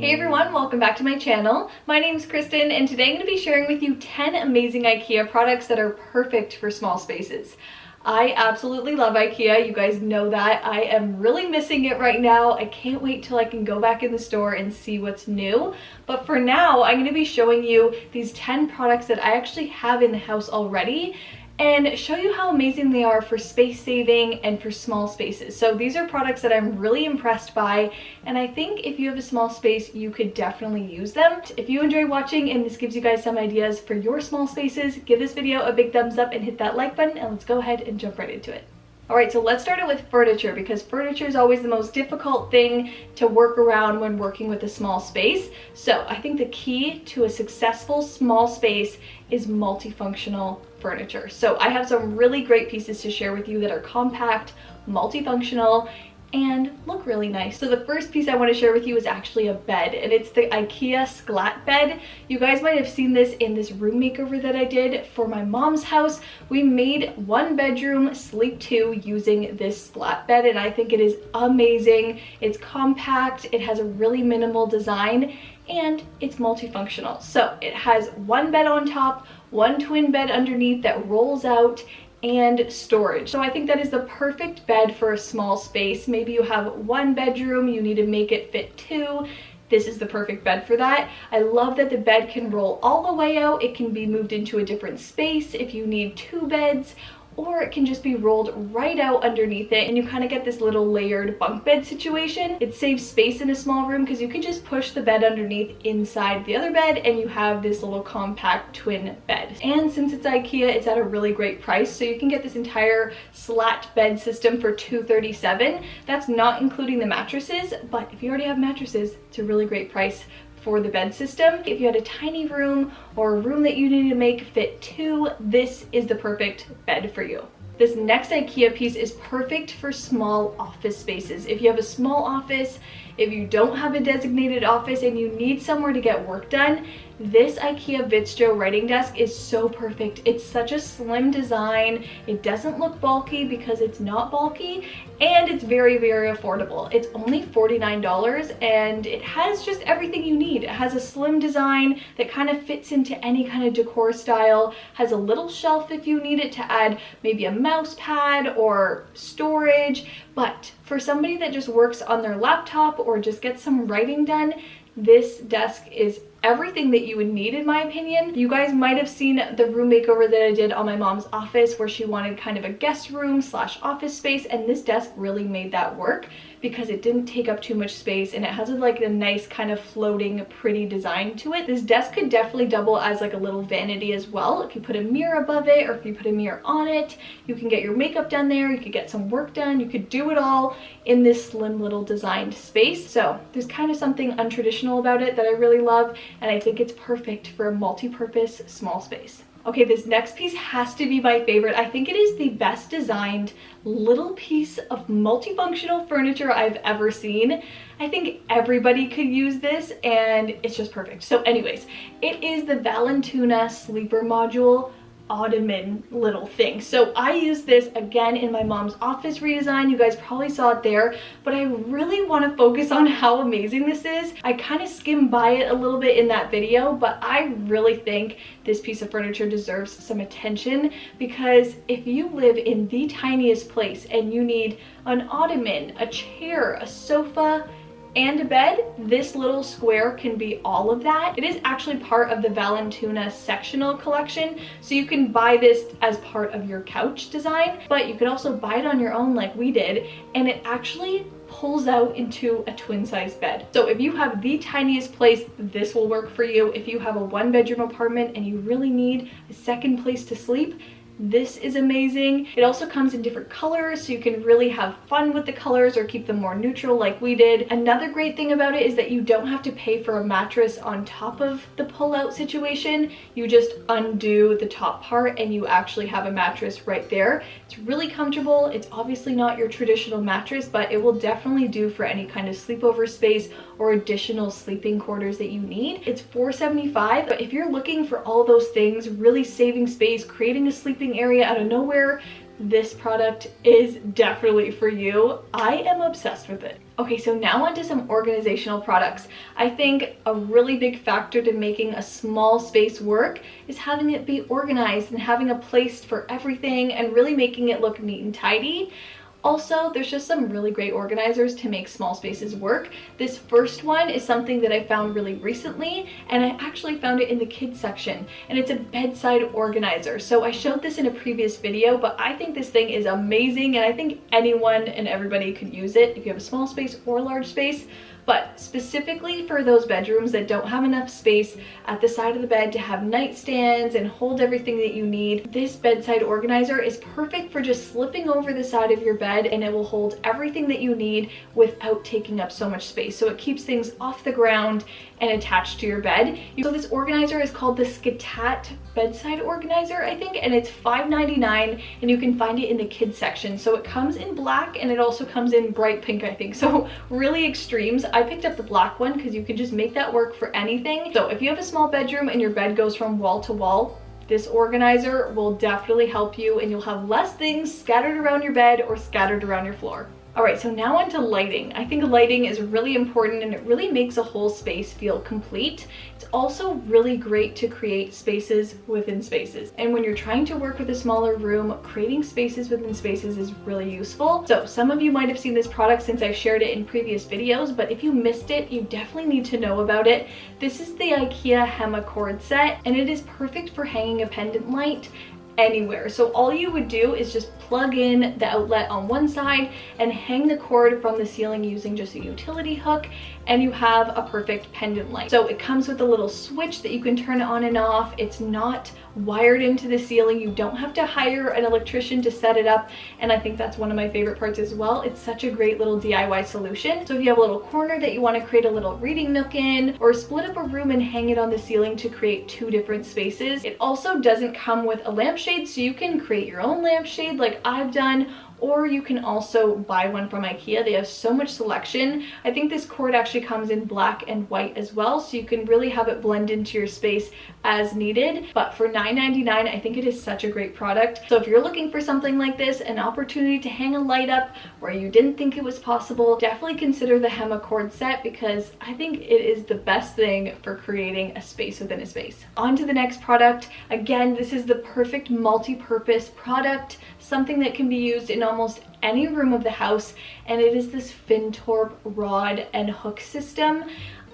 Hey everyone, welcome back to my channel. My name is Kristen and today I'm going to be sharing with you 10 amazing IKEA products that are perfect for small spaces. I absolutely love IKEA, you guys know that. I am really missing it right now. I can't wait till I can go back in the store and see what's new. But for now, I'm going to be showing you these 10 products that I actually have in the house already and show you how amazing they are for space saving and for small spaces. So these are products that I'm really impressed by, and I think if you have a small space, you could definitely use them. If you enjoy watching and this gives you guys some ideas for your small spaces, give this video a big thumbs up and hit that like button, and let's go ahead and jump right into it. Alright, so let's start it with furniture, because furniture is always the most difficult thing to work around when working with a small space. So I think the key to a successful small space is multifunctional furniture. So I have some really great pieces to share with you that are compact, multifunctional, and look really nice. So the first piece I want to share with you is actually a bed, and it's the IKEA Sklat bed. You guys might have seen this in this room makeover that I did for my mom's house. We made one bedroom sleep two using this Sklat bed, and I think it is amazing. It's compact, it has a really minimal design, and it's multifunctional. So it has one bed on top, one twin bed underneath that rolls out, and storage. So I think that is the perfect bed for a small space. Maybe you have one bedroom, you need to make it fit two. This is the perfect bed for that. I love that the bed can roll all the way out. It can be moved into a different space if you need two beds, or it can just be rolled right out underneath it and you kind of get this little layered bunk bed situation. It saves space in a small room because you can just push the bed underneath inside the other bed and you have this little compact twin bed. And since it's IKEA, it's at a really great price, so you can get this entire slat bed system for $237. That's not including the mattresses, but if you already have mattresses, it's a really great price for the bed system. If you had a tiny room or a room that you needed to make fit two, this is the perfect bed for you. This next IKEA piece is perfect for small office spaces. If you have a small office, if you don't have a designated office and you need somewhere to get work done, this IKEA Vitstro writing desk is so perfect. It's such a slim design. It doesn't look bulky because it's not bulky, and it's very, very affordable. It's only $49 and it has just everything you need. It has a slim design that kind of fits into any kind of decor style, has a little shelf if you need it to add maybe a mouse pad or storage, but for somebody that just works on their laptop or just gets some writing done, this desk is everything that you would need, in my opinion. You guys might have seen the room makeover that I did on my mom's office where she wanted kind of a guest room slash office space, and this desk really made that work because it didn't take up too much space and it has like a nice kind of floating pretty design to it. This desk could definitely double as like a little vanity as well. If you put a mirror above it or if you put a mirror on it, you can get your makeup done there, you could get some work done, you could do it all in this slim little designed space. So there's kind of something untraditional about it that I really love, and I think it's perfect for a multi-purpose small space. Okay, this next piece has to be my favorite. I think it is the best designed little piece of multifunctional furniture I've ever seen. I think everybody could use this and it's just perfect. So anyways, it is the Valentina sleeper module ottoman little thing. So I use this again in my mom's office redesign. You guys probably saw it there, but I really want to focus on how amazing this is. I kind of skimmed by it a little bit in that video, but I really think this piece of furniture deserves some attention, because if you live in the tiniest place and you need an ottoman, a chair, a sofa, and a bed, this little square can be all of that. It is actually part of the Valentina sectional collection, so you can buy this as part of your couch design, but you could also buy it on your own like we did, and it actually pulls out into a twin size bed. So if you have the tiniest place, this will work for you. If you have a one bedroom apartment and you really need a second place to sleep, this is amazing. It also comes in different colors, so you can really have fun with the colors or keep them more neutral like we did. Another great thing about it is that you don't have to pay for a mattress on top of the pull-out situation. You just undo the top part and you actually have a mattress right there. It's really comfortable. It's obviously not your traditional mattress, but it will definitely do for any kind of sleepover space or additional sleeping quarters that you need. It's $475, but if you're looking for all those things, really saving space, creating a sleeping area out of nowhere, this product is definitely for you. I am obsessed with it. Okay, so now onto some organizational products. I think a really big factor to making a small space work is having it be organized and having a place for everything and really making it look neat and tidy. Also, there's just some really great organizers to make small spaces work. This first one is something that I found really recently, and I actually found it in the kids section, and it's a bedside organizer. So I showed this in a previous video, but I think this thing is amazing, and I think anyone and everybody could use it if you have a small space or large space. But specifically for those bedrooms that don't have enough space at the side of the bed to have nightstands and hold everything that you need, this bedside organizer is perfect for just slipping over the side of your bed, and it will hold everything that you need without taking up so much space. So it keeps things off the ground and attached to your bed. So this organizer is called the Skatat bedside organizer, I think, and it's $5.99, and you can find it in the kids section. So it comes in black, and it also comes in bright pink, I think. So really extremes. I picked up the black one because you can just make that work for anything. So if you have a small bedroom and your bed goes from wall to wall, this organizer will definitely help you, and you'll have less things scattered around your bed or scattered around your floor. All right, so now onto lighting. I think lighting is really important, and it really makes a whole space feel complete. It's also really great to create spaces within spaces. And when you're trying to work with a smaller room, creating spaces within spaces is really useful. So some of you might have seen this product since I've shared it in previous videos, but if you missed it, you definitely need to know about it. This is the IKEA Hemma cord set, and it is perfect for hanging a pendant light anywhere. So all you would do is just plug in the outlet on one side and hang the cord from the ceiling using just a utility hook, and you have a perfect pendant light. So it comes with a little switch that you can turn on and off. It's not wired into the ceiling. You don't have to hire an electrician to set it up, and I think that's one of my favorite parts as well. It's such a great little DIY solution. So if you have a little corner that you want to create a little reading nook in, or split up a room and hang it on the ceiling to create two different spaces. It also doesn't come with a lampshade, so you can create your own lampshade like I've done, or you can also buy one from IKEA. They have so much selection. I think this cord actually comes in black and white as well, so you can really have it blend into your space as needed. But for $9.99, I think it is such a great product. So if you're looking for something like this, an opportunity to hang a light up where you didn't think it was possible, definitely consider the Hemma cord set, because I think it is the best thing for creating a space within a space. On to the next product. Again, this is the perfect multi-purpose product, something that can be used in almost any room of the house, and it is this Fintorp rod and hook system.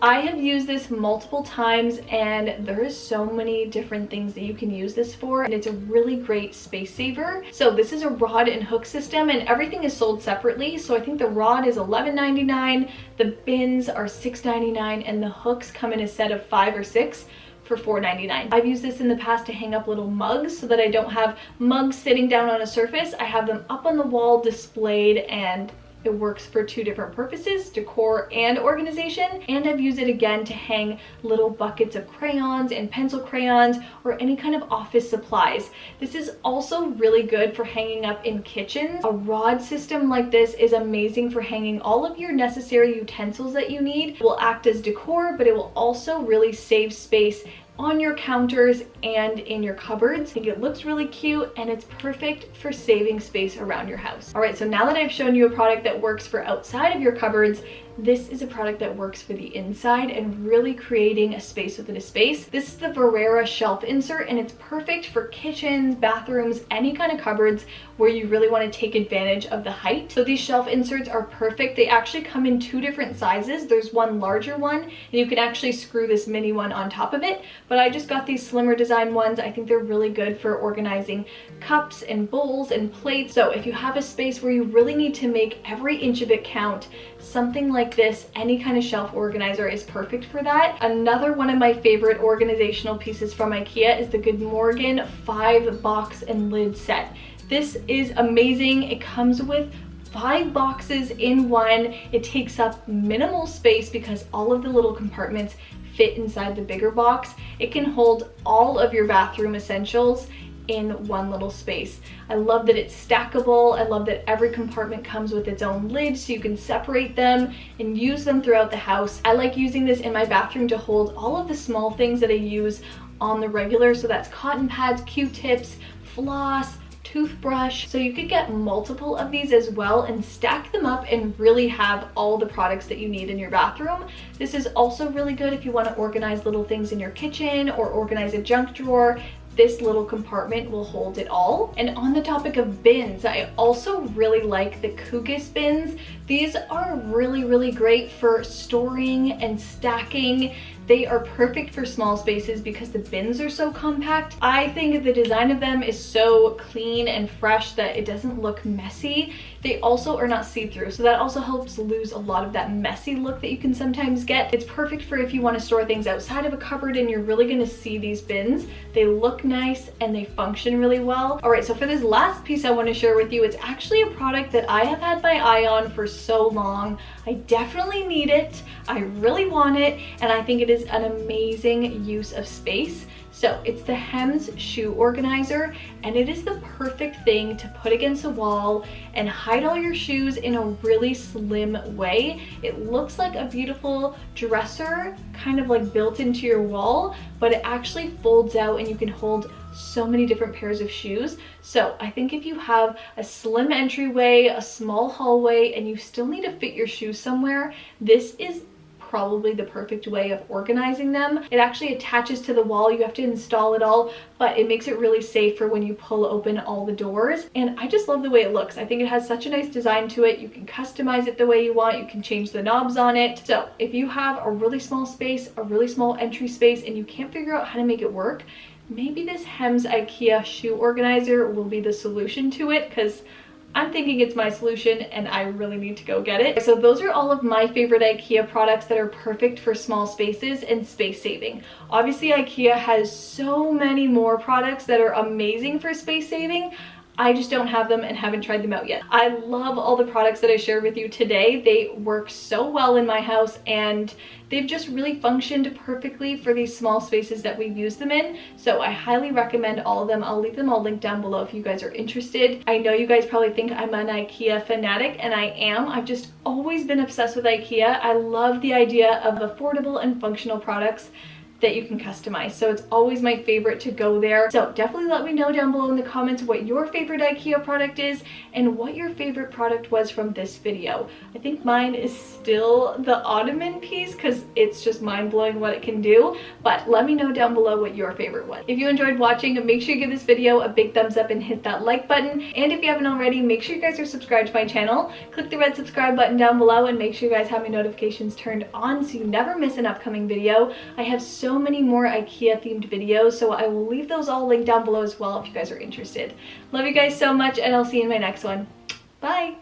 I have used this multiple times, and there is so many different things that you can use this for, and it's a really great space saver. So this is a rod and hook system, and everything is sold separately. So I think the rod is $11.99, the bins are $6.99, and the hooks come in a set of 5 or 6 for $4.99. I've used this in the past to hang up little mugs so that I don't have mugs sitting down on a surface. I have them up on the wall displayed, and it works for two different purposes, decor and organization. And I've used it again to hang little buckets of crayons and pencil crayons or any kind of office supplies. This is also really good for hanging up in kitchens. A rod system like this is amazing for hanging all of your necessary utensils that you need. It will act as decor, but it will also really save space on your counters and in your cupboards. I think it looks really cute, and it's perfect for saving space around your house. All right, so now that I've shown you a product that works for outside of your cupboards, this is a product that works for the inside and really creating a space within a space. This is the Verera shelf insert, and it's perfect for kitchens, bathrooms, any kind of cupboards where you really want to take advantage of the height. So these shelf inserts are perfect. They actually come in two different sizes. There's one larger one, and you can actually screw this mini one on top of it, but I just got these slimmer design ones. I think they're really good for organizing cups and bowls and plates. So if you have a space where you really need to make every inch of it count, something like this, any kind of shelf organizer, is perfect for that. Another one of my favorite organizational pieces from IKEA is the Good Morgan 5 box and lid set. This is amazing. It comes with 5 boxes in one. It takes up minimal space because all of the little compartments fit inside the bigger box. It can hold all of your bathroom essentials in one little space. I love that it's stackable. I love that every compartment comes with its own lid, so you can separate them and use them throughout the house. I like using this in my bathroom to hold all of the small things that I use on the regular. So that's cotton pads, Q-tips, floss, toothbrush. So you could get multiple of these as well and stack them up and really have all the products that you need in your bathroom. This is also really good if you want to organize little things in your kitchen or organize a junk drawer. This little compartment will hold it all. And on the topic of bins, I also really like the Kugis bins. These are really great for storing and stacking. They are perfect for small spaces because the bins are so compact. I think the design of them is so clean and fresh that it doesn't look messy. They also are not see-through, so that also helps lose a lot of that messy look that you can sometimes get. It's perfect for if you want to store things outside of a cupboard and you're really going to see these bins. They look nice and they function really well. All right, so for this last piece I want to share with you, it's actually a product that I have had my eye on for so long. I definitely need it. I really want it, and I think it is an amazing use of space. So it's the Hems shoe organizer, and it is the perfect thing to put against a wall and hide all your shoes in a really slim way. It looks like a beautiful dresser, kind of like built into your wall, but it actually folds out and you can hold so many different pairs of shoes. So I think if you have a slim entryway, a small hallway, and you still need to fit your shoes somewhere, this is probably the perfect way of organizing them. It actually attaches to the wall. You have to install it all, but it makes it really safe for when you pull open all the doors. And I just love the way it looks. I think it has such a nice design to it. You can customize it the way you want. You can change the knobs on it. So if you have a really small space, a really small entry space, and you can't figure out how to make it work, maybe this Hems IKEA shoe organizer will be the solution to it, because I'm thinking it's my solution and I really need to go get it. So those are all of my favorite IKEA products that are perfect for small spaces and space saving. Obviously IKEA has so many more products that are amazing for space saving. I just don't have them and haven't tried them out yet. I love all the products that I shared with you today. They work so well in my house and they've just really functioned perfectly for these small spaces that we've used them in. So I highly recommend all of them. I'll leave them all linked down below if you guys are interested. I know you guys probably think I'm an IKEA fanatic, and I am. I've just always been obsessed with IKEA. I love the idea of affordable and functional products that you can customize. So it's always my favorite to go there. So definitely let me know down below in the comments what your favorite IKEA product is and what your favorite product was from this video. I think mine is still the ottoman piece because it's just mind-blowing what it can do, but let me know down below what your favorite was. If you enjoyed watching, make sure you give this video a big thumbs up and hit that like button. And if you haven't already, make sure you guys are subscribed to my channel. Click the red subscribe button down below and make sure you guys have my notifications turned on so you never miss an upcoming video. I have so many more IKEA themed videos, so I will leave those all linked down below as well if you guys are interested. Love you guys so much, and I'll see you in my next one. Bye!